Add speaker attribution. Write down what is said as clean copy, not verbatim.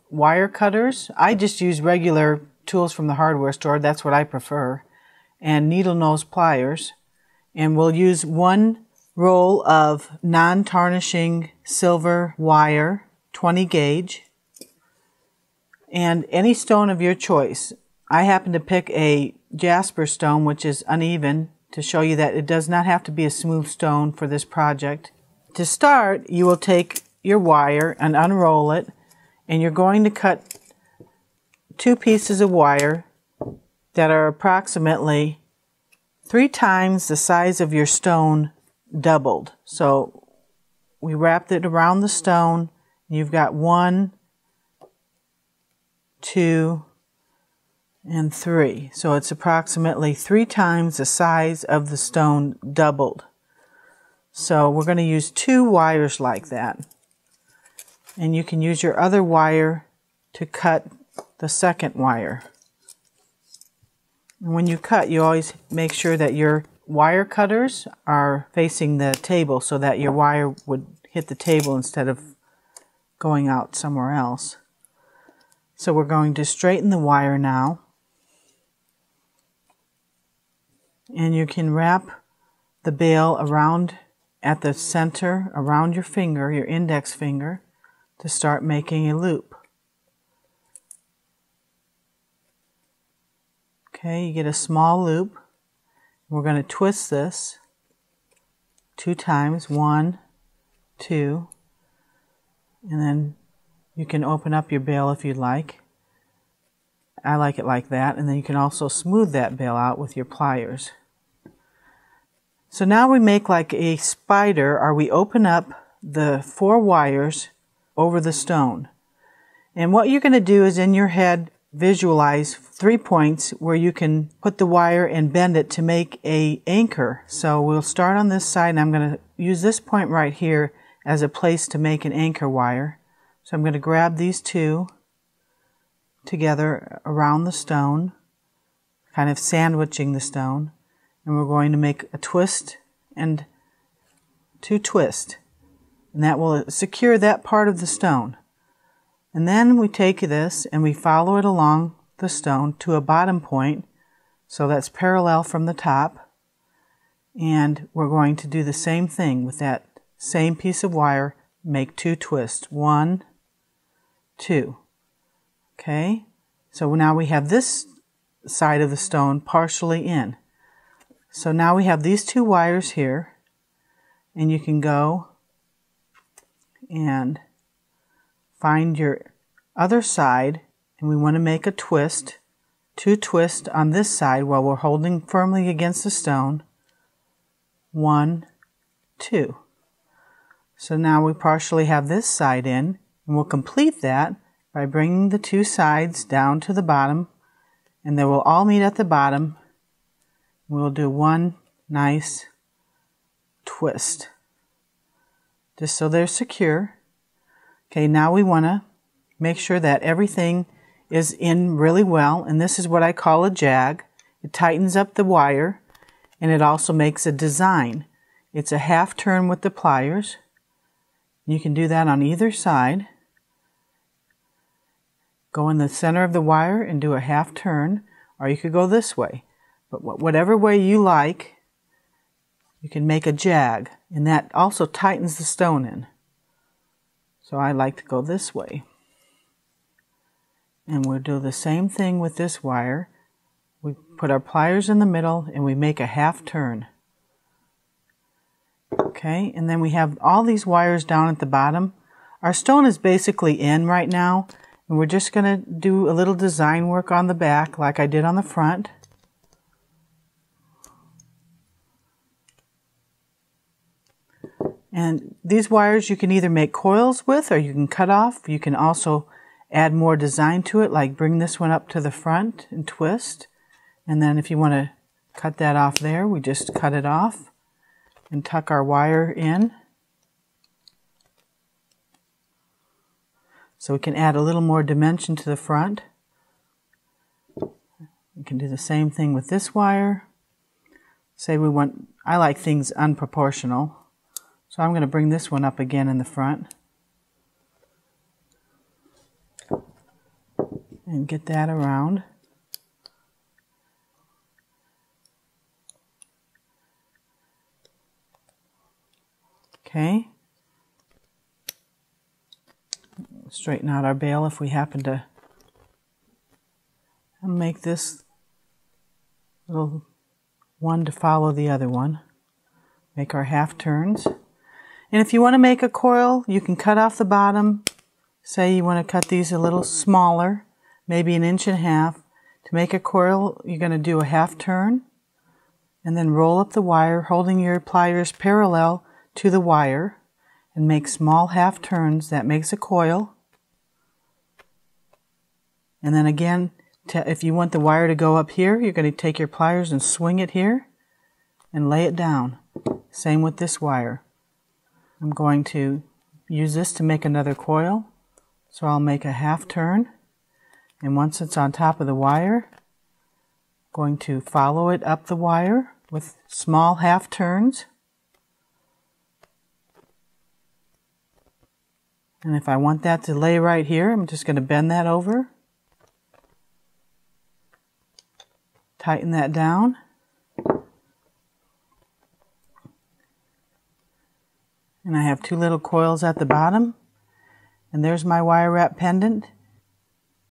Speaker 1: wire cutters. I just use regular tools from the hardware store. That's what I prefer. And needle nose pliers. And we'll use 1 roll of non-tarnishing silver wire, 20 gauge. And any stone of your choice. I happen to pick a jasper stone, which is uneven, to show you that it does not have to be a smooth stone for this project. To start, you will take your wire and unroll it, and you're going to cut 2 pieces of wire that are approximately 3 times the size of your stone doubled. So we wrapped it around the stone. You've got 1, 2, and 3. So it's approximately 3 times the size of the stone doubled. So we're going to use 2 wires like that. And you can use your other wire to cut the second wire. And when you cut, you always make sure that your wire cutters are facing the table so that your wire would hit the table instead of going out somewhere else. So we're going to straighten the wire now. And you can wrap the bail around at the center, around your finger, your index finger, to start making a loop. Okay, you get a small loop. We're going to twist this 2 times, 1, 2, and then you can open up your bail if you'd like. I like it like that, and then you can also smooth that bail out with your pliers. So now we make like a spider, or we open up the 4 wires over the stone. And what you're going to do is in your head visualize 3 points where you can put the wire and bend it to make an anchor. So we'll start on this side, and I'm going to use this point right here as a place to make an anchor wire. So I'm going to grab these 2 together around the stone, kind of sandwiching the stone. And we're going to make a twist and 2 twists. And that will secure that part of the stone. And then we take this and we follow it along the stone to a bottom point. So that's parallel from the top. And we're going to do the same thing with that same piece of wire. Make 2 twists. 1, 2. Okay? So now we have this side of the stone partially in. So now we have these 2 wires here, and you can go and find your other side, and we want to make a twist, 2 twists on this side while we're holding firmly against the stone. 1, 2. So now we partially have this side in, and we'll complete that by bringing the 2 sides down to the bottom, and they will all meet at the bottom. We'll do 1 nice twist, just so they're secure. Okay, now we want to make sure that everything is in really well, and this is what I call a jag. It tightens up the wire, and it also makes a design. It's a half turn with the pliers. You can do that on either side. Go in the center of the wire and do a half turn, or you could go this way. But whatever way you like, you can make a jag, and that also tightens the stone in. So I like to go this way. And we'll do the same thing with this wire. We put our pliers in the middle and we make a half turn. Okay, and then we have all these wires down at the bottom. Our stone is basically in right now, and we're just going to do a little design work on the back like I did on the front. And these wires you can either make coils with or you can cut off. You can also add more design to it, like bring this one up to the front and twist. And then if you want to cut that off there, we just cut it off and tuck our wire in. So we can add a little more dimension to the front. We can do the same thing with this wire. Say we want, I like things unproportional. So I'm going to bring this one up again in the front. and get that around. Okay. Straighten out our bail if we happen to make this little one to follow the other one. Make our half turns. And if you want to make a coil, you can cut off the bottom. Say you want to cut these a little smaller, maybe 1.5 inches. To make a coil, you're going to do a half turn and then roll up the wire, holding your pliers parallel to the wire, and make small half turns. That makes a coil. And then again, if you want the wire to go up here, you're going to take your pliers and swing it here and lay it down. Same with this wire. I'm going to use this to make another coil. So I'll make a half turn, and once it's on top of the wire, I'm going to follow it up the wire with small half turns. And if I want that to lay right here, I'm just going to bend that over. Tighten that down. And I have 2 little coils at the bottom. And there's my wire wrap pendant.